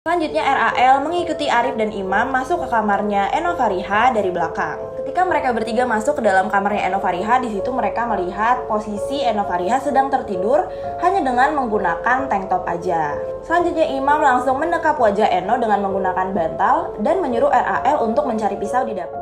Selanjutnya RAL mengikuti Arif dan Imam masuk ke kamarnya Eno Fariha dari belakang. Ketika mereka bertiga masuk ke dalam kamarnya Eno Fariha, di situ mereka melihat posisi Eno Fariha sedang tertidur hanya dengan menggunakan tank top aja. Selanjutnya Imam langsung mendekap wajah Eno dengan menggunakan bantal dan menyuruh RAL untuk mencari pisau di dapur.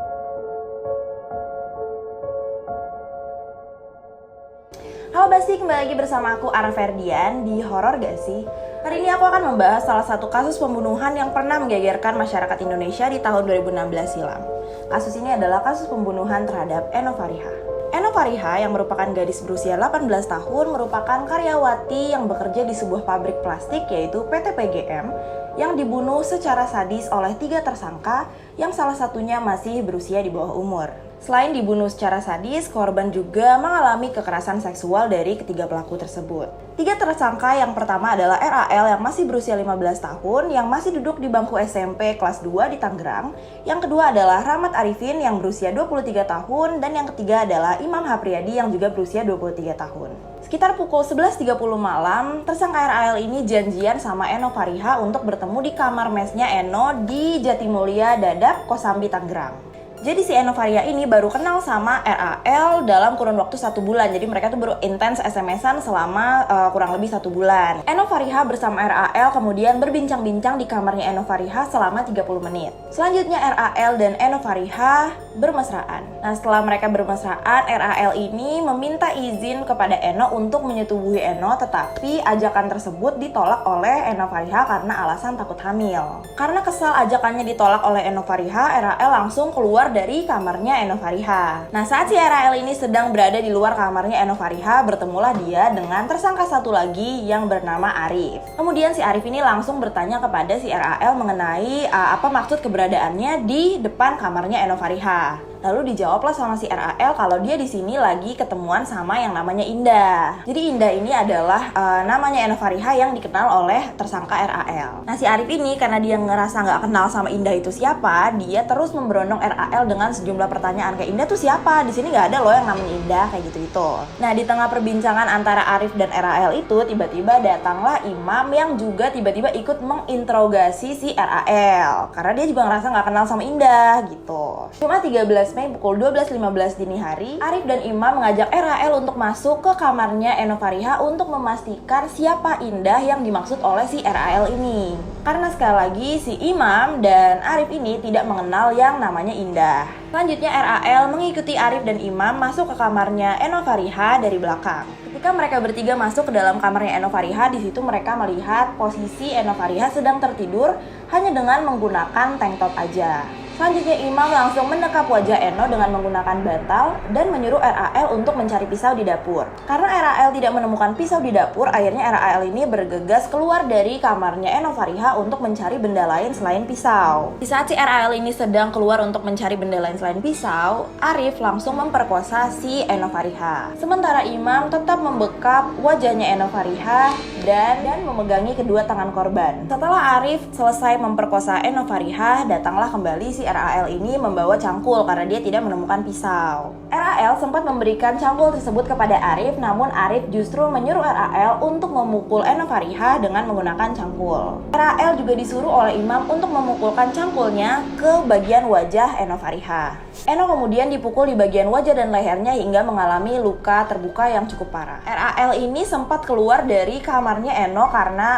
Halo Basti, kembali lagi bersama aku Ara Ferdian di Horor Gak Sih? Hari ini aku akan membahas salah satu kasus pembunuhan yang pernah menggegerkan masyarakat Indonesia di tahun 2016 silam. Kasus ini adalah kasus pembunuhan terhadap Eno Fariha. Eno Fariha yang merupakan gadis berusia 18 tahun merupakan karyawati yang bekerja di sebuah pabrik plastik yaitu PT PGM yang dibunuh secara sadis oleh 3 tersangka yang salah satunya masih berusia di bawah umur. Selain dibunuh secara sadis, korban juga mengalami kekerasan seksual dari ketiga pelaku tersebut. 3 tersangka yang pertama adalah RAL yang masih berusia 15 tahun yang masih duduk di bangku SMP kelas 2 di Tangerang. Yang kedua adalah Rahmat Arifin yang berusia 23 tahun dan yang ketiga adalah Imam Hapriyadi yang juga berusia 23 tahun. Sekitar pukul 11.30 malam, tersangka RAL ini janjian sama Eno Fariha untuk bertemu di kamar mesnya Eno di Jatimulya, Dadap, Kosambi, Tangerang. Jadi si Eno Fariha ini baru kenal sama RAL dalam kurun waktu 1 bulan. Jadi mereka tuh baru intens SMS-an selama kurang lebih 1 bulan. Eno Fariha bersama RAL kemudian berbincang-bincang di kamarnya Eno Fariha selama 30 menit. Selanjutnya RAL dan Eno Fariha bermesraan. Nah setelah mereka bermesraan, RAL ini meminta izin kepada Eno untuk menyetubuhi Eno, tetapi ajakan tersebut ditolak oleh Eno Fariha karena alasan takut hamil. Karena kesal ajakannya ditolak oleh Eno Fariha, RAL langsung keluar dari kamarnya Eno Fariha. Nah saat si RAL ini sedang berada di luar kamarnya Eno Fariha, bertemulah dia dengan tersangka satu lagi yang bernama Arif. Kemudian si Arif ini langsung bertanya kepada si RAL mengenai apa maksud keberadaannya di depan kamarnya Eno Fariha. Lalu dijawablah sama si RAL kalau dia di sini lagi ketemuan sama yang namanya Indah. Jadi Indah ini adalah namanya Eno Fariha yang dikenal oleh tersangka RAL. Nah si Arif ini karena dia ngerasa nggak kenal sama Indah itu siapa, dia terus memberondong RAL dengan sejumlah pertanyaan kayak Indah tuh siapa? Di sini nggak ada loh yang namanya Indah kayak gitu-gitu. Nah di tengah perbincangan antara Arif dan RAL itu tiba-tiba datanglah Imam yang juga tiba-tiba ikut menginterogasi si RAL karena dia juga ngerasa nggak kenal sama Indah gitu. Cuma 13 Mei pukul 12.15 dini hari, Arif dan Imam mengajak RAL untuk masuk ke kamarnya Eno Fariha untuk memastikan siapa Indah yang dimaksud oleh si RAL ini. Karena sekali lagi si Imam dan Arif ini tidak mengenal yang namanya Indah. Selanjutnya RAL mengikuti Arif dan Imam masuk ke kamarnya Eno Fariha dari belakang. Ketika mereka bertiga masuk ke dalam kamarnya Eno Fariha, di situ mereka melihat posisi Eno Fariha sedang tertidur hanya dengan menggunakan tank top aja. Selanjutnya Imam langsung mendekap wajah Eno dengan menggunakan bantal dan menyuruh RAL untuk mencari pisau di dapur. Karena RAL tidak menemukan pisau di dapur, akhirnya RAL ini bergegas keluar dari kamarnya Eno Fariha untuk mencari benda lain selain pisau. Di saat si RAL ini sedang keluar untuk mencari benda lain selain pisau, Arif langsung memperkosa si Eno Fariha. Sementara Imam tetap membekap wajahnya Eno Fariha dan memegangi kedua tangan korban. Setelah Arif selesai memperkosa Eno Fariha, datanglah kembali si RAL ini membawa cangkul karena dia tidak menemukan pisau. RAL sempat memberikan cangkul tersebut kepada Arif, namun Arif justru menyuruh RAL untuk memukul Eno Fariha dengan menggunakan cangkul. RAL juga disuruh oleh Imam untuk memukulkan cangkulnya ke bagian wajah Eno Fariha. Eno kemudian dipukul di bagian wajah dan lehernya hingga mengalami luka terbuka yang cukup parah. RAL ini sempat keluar dari kamarnya Eno karena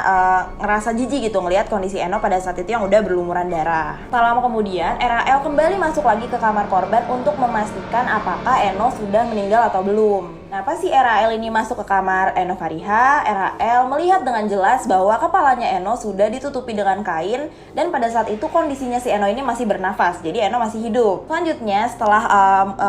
ngerasa jijik gitu ngelihat kondisi Eno pada saat itu yang udah berlumuran darah. Tak lama kemudian RAL kembali masuk lagi ke kamar korban untuk memastikan apakah Eno sudah meninggal atau belum. Nah, pas si RAL ini masuk ke kamar Eno Fariha, RAL melihat dengan jelas bahwa kepalanya Eno sudah ditutupi dengan kain dan pada saat itu kondisinya si Eno ini masih bernafas, jadi Eno masih hidup. Selanjutnya, setelah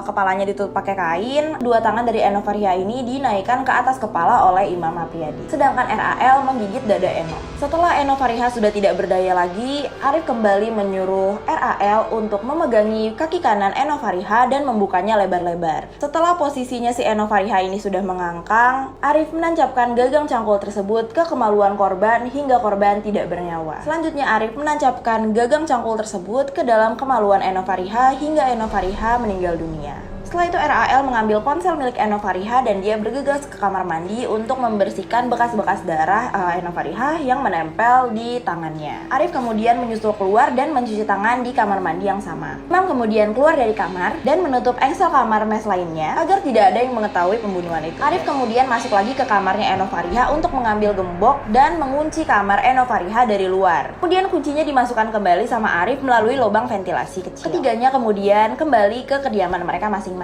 kepalanya ditutup pakai kain, 2 tangan dari Eno Fariha ini dinaikkan ke atas kepala oleh Imam Hapriyadi. Sedangkan RAL menggigit dada Eno. Setelah Eno Fariha sudah tidak berdaya lagi, Arif kembali menyuruh RAL untuk memegangi kaki kanan Eno Fariha dan membukanya lebar-lebar. Setelah posisinya si Eno Fariha ini sudah mengangkang, Arif menancapkan gagang cangkul tersebut ke kemaluan korban hingga korban tidak bernyawa. Selanjutnya Arif menancapkan gagang cangkul tersebut ke dalam kemaluan Eno Fariha hingga Eno Fariha meninggal dunia. Setelah itu RAL mengambil ponsel milik Eno Fariha dan dia bergegas ke kamar mandi untuk membersihkan bekas-bekas darah Eno Fariha yang menempel di tangannya. Arif kemudian menyusul keluar dan mencuci tangan di kamar mandi yang sama. Imam kemudian keluar dari kamar dan menutup engsel kamar mes lainnya agar tidak ada yang mengetahui pembunuhan itu. Arif kemudian masuk lagi ke kamarnya Eno Fariha untuk mengambil gembok dan mengunci kamar Eno Fariha dari luar. Kemudian kuncinya dimasukkan kembali sama Arif melalui lubang ventilasi kecil. Ketiganya kemudian kembali ke kediaman mereka masing-masing.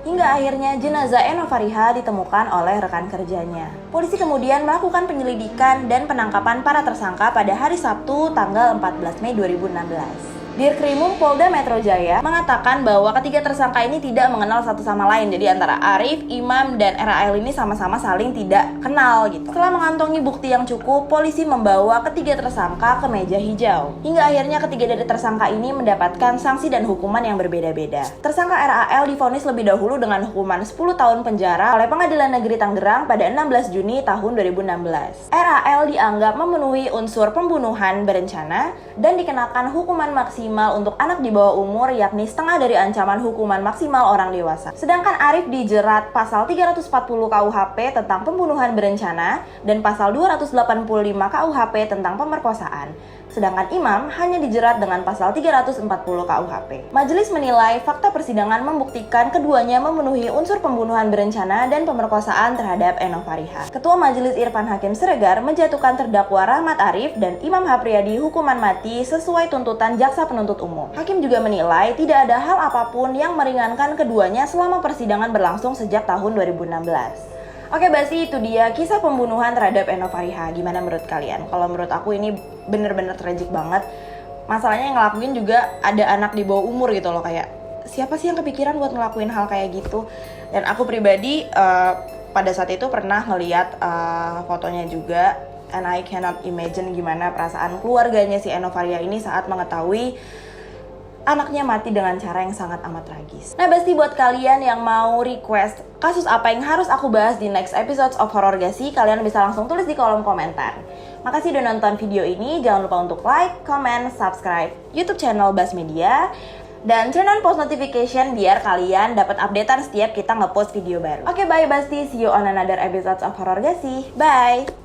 Hingga akhirnya jenazah Eno Fariha ditemukan oleh rekan kerjanya. Polisi kemudian melakukan penyelidikan dan penangkapan para tersangka pada hari Sabtu tanggal 14 Mei 2016. Dirkrimum Polda Metro Jaya mengatakan bahwa ketiga tersangka ini tidak mengenal satu sama lain. Jadi antara Arif, Imam, dan RAL ini sama-sama saling tidak kenal gitu. Setelah mengantongi bukti yang cukup, polisi membawa ketiga tersangka ke meja hijau. Hingga akhirnya ketiga dari tersangka ini mendapatkan sanksi dan hukuman yang berbeda-beda. Tersangka RAL divonis lebih dahulu dengan hukuman 10 tahun penjara oleh Pengadilan Negeri Tangerang pada 16 Juni tahun 2016. RAL dianggap memenuhi unsur pembunuhan berencana dan dikenakan hukuman maksimal untuk anak di bawah umur, yakni setengah dari ancaman hukuman maksimal orang dewasa. Sedangkan Arif dijerat pasal 340 KUHP tentang pembunuhan berencana dan pasal 285 KUHP tentang pemerkosaan. Sedangkan Imam hanya dijerat dengan pasal 340 KUHP. Majelis menilai fakta persidangan membuktikan keduanya memenuhi unsur pembunuhan berencana dan pemerkosaan terhadap Eno Fariha. Ketua Majelis Irfan Hakim Siregar menjatuhkan terdakwa Rahmat Arif dan Imam Hapriyadi hukuman mati sesuai tuntutan jaksa penuntut umum. Hakim juga menilai tidak ada hal apapun yang meringankan keduanya selama persidangan berlangsung sejak tahun 2016. Oke, Basti, itu dia kisah pembunuhan terhadap Eno Fariha. Gimana menurut kalian? Kalau menurut aku ini bener-bener tragik banget. Masalahnya yang ngelakuin juga ada anak di bawah umur gitu loh. Kayak siapa sih yang kepikiran buat ngelakuin hal kayak gitu? Dan aku pribadi pada saat itu pernah ngeliat fotonya juga. And I cannot imagine gimana perasaan keluarganya si Eno Fariha ini saat mengetahui anaknya mati dengan cara yang sangat amat tragis. Nah, Basti, buat kalian yang mau request kasus apa yang harus aku bahas di next episodes of Horror Gasi, kalian bisa langsung tulis di kolom komentar. Makasih udah nonton video ini, jangan lupa untuk like, comment, subscribe YouTube channel Bas Media, dan turn on post notification biar kalian dapat updatean setiap kita ngepost video baru. Oke, bye Basti, see you on another episodes of Horror Gasi. Bye!